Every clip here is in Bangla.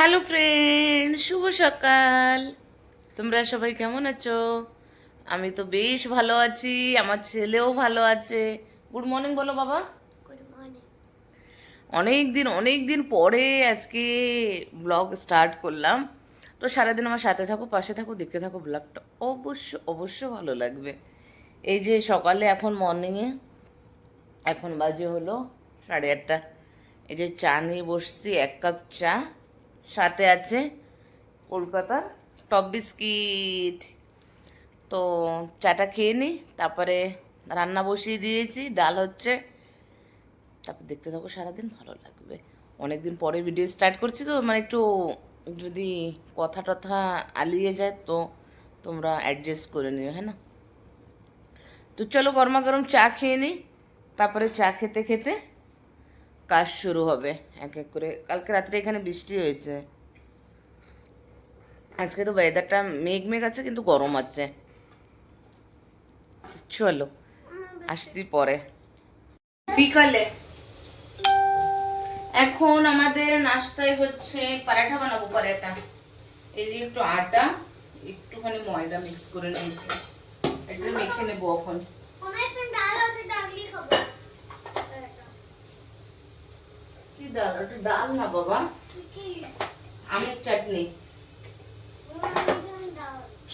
হ্যালো ফ্রেন্ড, শুভ সকাল। তোমরা সবাই কেমন আছো? আমি তো বেশ ভালো আছি, আমার ছেলেও ভালো আছে। গুড মর্নিং বলো বাবা। Good morning. অনেক দিন পরে আজকে ব্লগ স্টার্ট করলাম। তো সারাদিন আমার সাথে থাকো, পাশে থাকো, দেখতে থাকো ব্লগটা। অবশ্য ভালো লাগবে। এই যে সকালে এখন মর্নিংয়ে এখন বাজে হলো 8:30। এই যে চা নিয়ে বসছি, 1 কাপ চা, সাথে আছে কলকাতার টপ বিস্কিট। তো চাটা খেয়ে নিই, তারপরে রান্না বসিয়ে দিয়েছি, ডাল হচ্ছে। তারপর দেখতে থাকো, সারাদিন ভালো লাগবে। অনেক দিন পরে ভিডিও স্টার্ট করছি, তো মানে একটু যদি কথা টথা আলিয়ে যায় তো তোমরা অ্যাডজাস্ট করে নিও, হ্যাঁ না? তো চলো গরমা গরম চা খেয়ে নিই, তারপরে চা খেতে খেতে কাজ শুরু হবে এক এক করে। কালকে রাত্রে এখানে বৃষ্টি হয়েছে, আজকে তো ওয়েদারটা মেঘ মেঘ আছে কিন্তু গরম আছে। চলো আসছি পরে বিকালে। এখন আমাদের নাস্তায় হচ্ছে পরাঠা বানাবো। পরাঠা, এই যে একটু আটা, একটুখানি ময়দা মিক্স করে নিয়েছি, এটা মেখে নেবো এখন। কি ডাল? ওটা ডাল না বাবা, আমের চাটনি।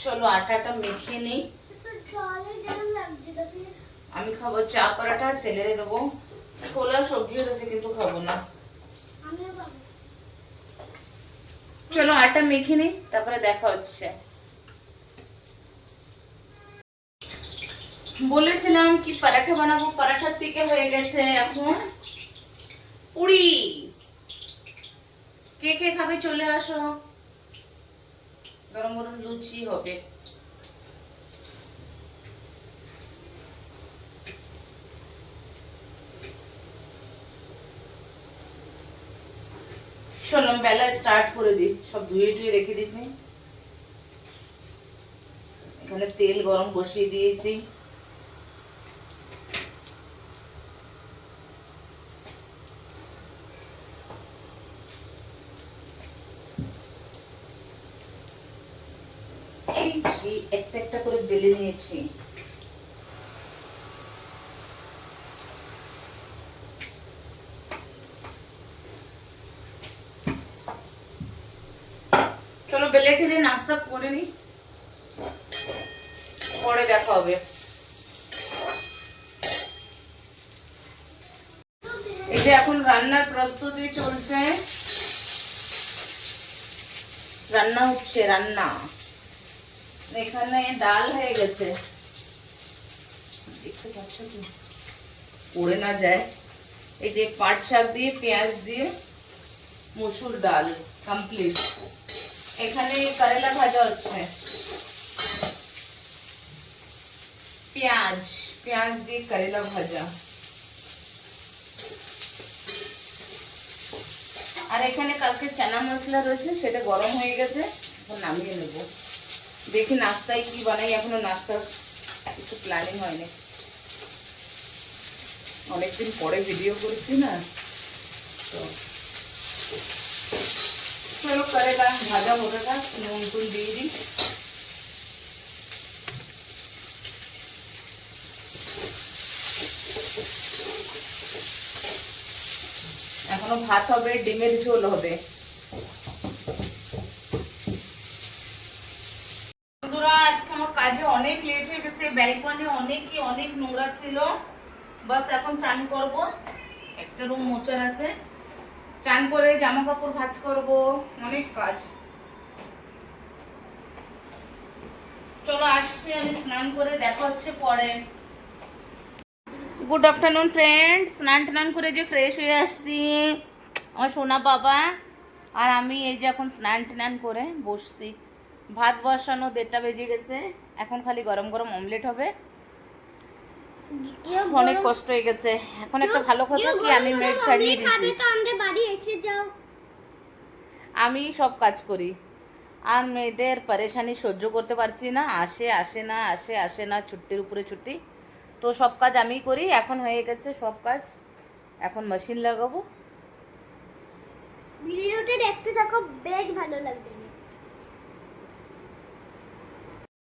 চলো আটাটা মেখে নিই। আমি খাবো চা পরাঠা, ছেলেরে দেবো। ছোলা সবজিও রয়েছে কিন্তু খাবো না। চলো আটা মেখে নিই, তারপরে দেখা হচ্ছে। বলেছিলাম কি পরাঠা বানাবো, পরাঠার থেকে হয়ে গেছে এখন পুরি। কে কে খাবে চলে আসো, গরম গরম লুচি হবে। চলো বেলা স্টার্ট করে দিই, সব ধুয়ে টুয়ে রেখে দিয়েছি। এখানে তেল গরম বসিয়ে দিয়েছি। এই যে একটা একটা করে বেলে নিয়েছি। চলো বেলে টেলে নাস্তা করে নি, পরে দেখা হবে। এই যে এখন রান্নার প্রস্তুতি চলছে, রান্না হচ্ছে রান্না। এখানে ডাল হয়ে গেছে, দেখতে পাচ্ছ তো, পড়ে না যায়। এই যে পাট শাক দিয়ে পেঁয়াজ দিয়ে মসুর ডাল কমপ্লিট। এখানে করেলা ভাজা হচ্ছে, পেঁয়াজ পেঁয়াজ দিয়ে করেলা ভাজা। আর এখানে কালকে চানা মশলা রয়েছে, সেটা গরম হয়ে গেছে, এখন নামিয়ে নেব। দেখি নাস্তায় কি বানাই, এখনো নাস্তার কিছু প্ল্যানিং হয়নি। অনেকদিন পরে ভিডিও করেছি না, তো চলো করেলা ভাজা হতে থাক, নুন টুন দিয়ে দিই। এখনো ভাত হবে, ডিমের ঝোল হবে। বন্ধুরা আজকে আমার কাজে অনেক লেট হয়ে গেছে, ব্যালকনি অনেক নোংরা ছিল। বাস এখন চান করব, একটা রুম মোচার আছে, চান করে জামা কাপড় ভাঁজ করব, অনেক কাজ। চলো আসছি, আমি স্নান করে দেখা হচ্ছে পরে। গুড আফটারনুন ফ্রেন্ড, স্নান টান করে যে ফ্রেশ হয়ে আসছি আমার সোনা বাবা। আর আমি এই যে এখন স্নান টান করে বসছি, ভাত বসানো 1:30 বেজে গেছে। এখন খালি গরম গরম অমলেট হবে। অনেক কষ্ট হয়ে গেছে। এখন একটা ভালো কথা কি, আমি মেড ছাড়িয়ে দিয়েছি, আমি সব কাজ করি। আর মেয়েদের পরেশানি সহ্য করতে পারছি না, আসে না ছুটির উপরে ছুটি। তো সব কাজ আমি করি, এখন হয়ে গেছে সব কাজ, এখন মেশিন লাগাবো। ভিডিওটা দেখতে থাকো, বেশ ভালো লাগবে।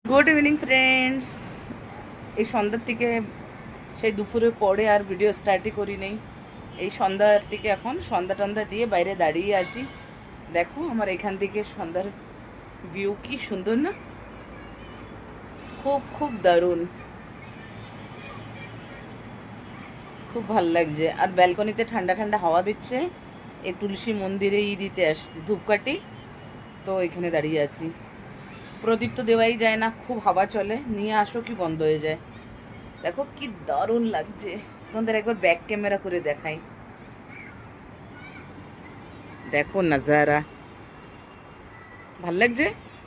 Good evening friends. এই সন্ধ্যার থেকে সেই দুপুরের পরে আর ভিডিও স্টার্টই করি নেই। এই সন্ধ্যার থেকে এখন সন্ধ্যা টন্ধা দিয়ে বাইরে দাঁড়িয়ে আছি। দেখো আমার এখান থেকে সন্ধ্যার ভিউ কি সুন্দর না, খুব খুব দারুণ, খুব ভাল লাগছে। আর ব্যালকনিতে ঠান্ডা ঠান্ডা হাওয়া দিচ্ছে। এই তুলসী মন্দিরে দিতে আসছি ধূপকাঠি, তো এখানে দাঁড়িয়ে আছি। প্রদীপ তো দেওয়াই যায় না, খুব হাওয়া চলে, নিয়ে আসো কি বন্ধ হয়ে যায়। দেখো কি দারুণ লাগছে। তোমাদের একবার ব্যাক ক্যামেরা করে দেখাই, দেখো নাজারা। ভাল লাগছে?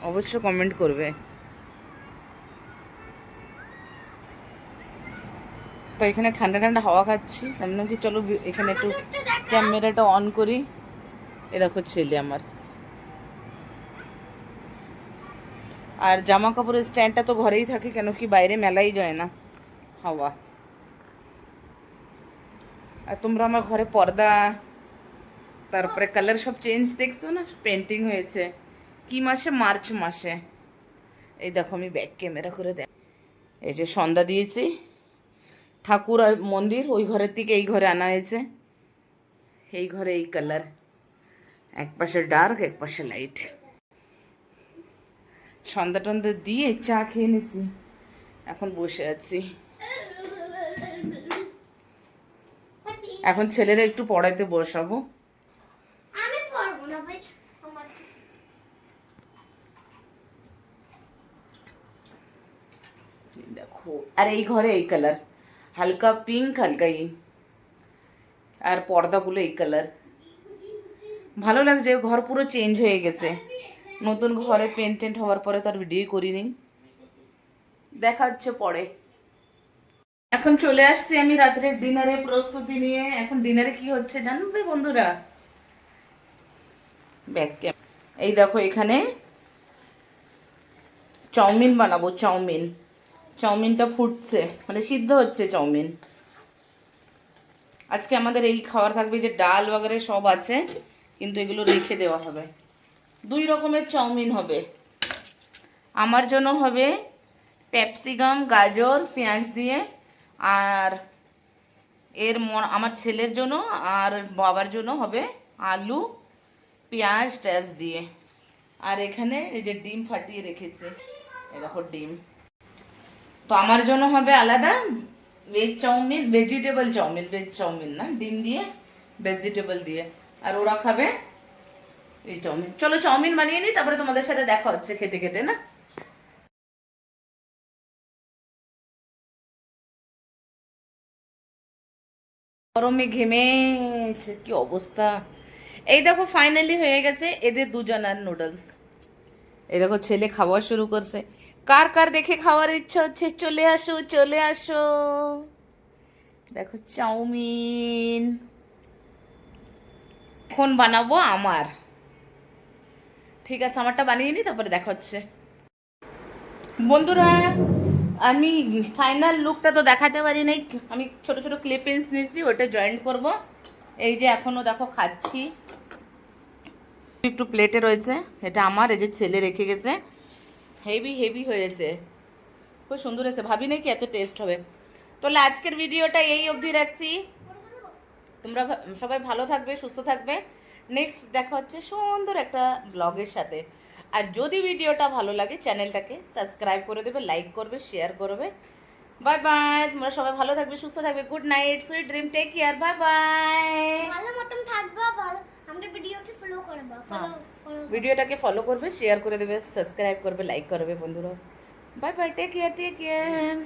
অবশ্য কমেন্ট করবে। তো এখানে ঠান্ডা ঠান্ডা হাওয়া খাচ্ছি, ভাবলাম কি চলো এখানে একটু ক্যামেরাটা অন করি। এ দেখো ছেলে আমার। আর জামা কাপড়ের স্ট্যান্ডটা তো ঘরেই থাকে, কেন কি বাইরে মেলাই যায় না হাওয়া। আর তোমরা আমার ঘরে পর্দা, তারপরে কালার সব চেঞ্জ দেখছো না, পেন্টিং হয়েছে। কি মাসে? মার্চ মাসে। এই দেখো আমি ব্যাক ক্যামেরা করে দেখ। এই যে সন্ধ্যা দিয়েছি, ঠাকুর আর মন্দির ওই ঘরের থেকে এই ঘরে আনা হয়েছে। এই ঘরে এই কালার, এক পাশে ডার্ক এক পাশে লাইট। সন্ধ্যা টন্ধা দিয়ে চা খেয়ে নিছি, এখন বসে আছি। এখন ছেলেরা একটু পড়াইতে বসাবো। আমি পড়বো না ভাই, আমার দেখো আর এই ঘরে এই কালার, হালকা পিঙ্ক হালকা আর পর্দাগুলো এই কালার। ভালো লাগছে, ঘর পুরো চেঞ্জ হয়ে গেছে। নতুন ঘরে পেন্টেন্ট হওয়ার পরে তো আর ভিডিও করিনি, দেখা হচ্ছে পরে। এখন চলে আসছি আমি রাত্রের ডিনারে প্রস্তুতি নিয়ে। এখন ডিনারে কি হচ্ছে জানবে বন্ধুরা? ব্যাক ক্যাম। এই দেখো এখানে চাউমিন বানাবো। চাউমিনটা ফুটছে, মানে সিদ্ধ হচ্ছে চাউমিন। আজকে আমাদের এই খাবার থাকবে, যে ডাল বাগারে সব আছে, কিন্তু এগুলো রেখে দেওয়া হবে। 2 রকমের চাউমিন হবে। আমার জন্য হবে ক্যাপসিকাম গাজর পেঁয়াজ দিয়ে, আর আমার ছেলের জন্য আর বাবার জন্য হবে আলু পেঁয়াজ ট্যাজ দিয়ে। আর এখানে এই যে ডিম ফাটিয়ে রেখেছে, এই দেখো ডিম। তো আমার জন্য হবে আলাদা veg chowmein, vegetable chowmein, veg chowmein না, ডিম দিয়ে ভেজিটেবল দিয়ে। আর ওরা খাবে এই চাউমিন। চলো চাউমিন বানিয়ে নিই, তারপরে তোমাদের সাথে দেখা হচ্ছে খেতে খেতে না। গরমে ঘেমেছে কি অবস্থা। এই দেখো ফাইনালি হয়ে গেছে এদের দুজনের নুডলস। এই দেখো ছেলে খাওয়া শুরু করছে। কার কার দেখে খাওয়ার ইচ্ছা হচ্ছে চলে আসো চলে আসো। দেখো চাউমিন এখন বানাবো আমার। ঠিক আছে আমারটা বানিয়ে নিই, তারপরে দেখা হচ্ছে। বন্ধুরা আমি ফাইনাল লুকটা তো দেখাতে পারি নাই, আমি ছোট ছোট ক্লিপিংস নিয়েছি, ওটা জয়েন্ট করব। এই যে এখনো দেখো খাচ্ছি, একটু প্লেটে রয়েছে, এটা আমার, এই যে ছেলে রেখে গেছে। হেভি হেভি হয়েছে, খুব সুন্দর হয়েছে, ভাবি নাকি এত টেস্ট হবে। তাহলে আজকের ভিডিওটা এই অবধি রাখছি। তোমরা সবাই ভালো থাকবে, সুস্থ থাকবে। নেক্সট দেখা হচ্ছে সুন্দর একটা ব্লগের সাথে। আর যদি ভিডিওটা ভালো লাগে চ্যানেলটাকে সাবস্ক্রাইব করে দেবে, লাইক করবে, শেয়ার করবে। বাই বাই, তোমরা সবাই ভালো থাকবে, সুস্থ থাকবে। Good night, sweet dream, take care, bye bye. ভালো মতন থাকবো, ভালো আমরা ভিডিওকে ফলো করব, ভিডিওটাকে ফলো করবে, শেয়ার করে দেবে, সাবস্ক্রাইব করবে, লাইক করবে বন্ধুরা। Bye bye, take care, take care.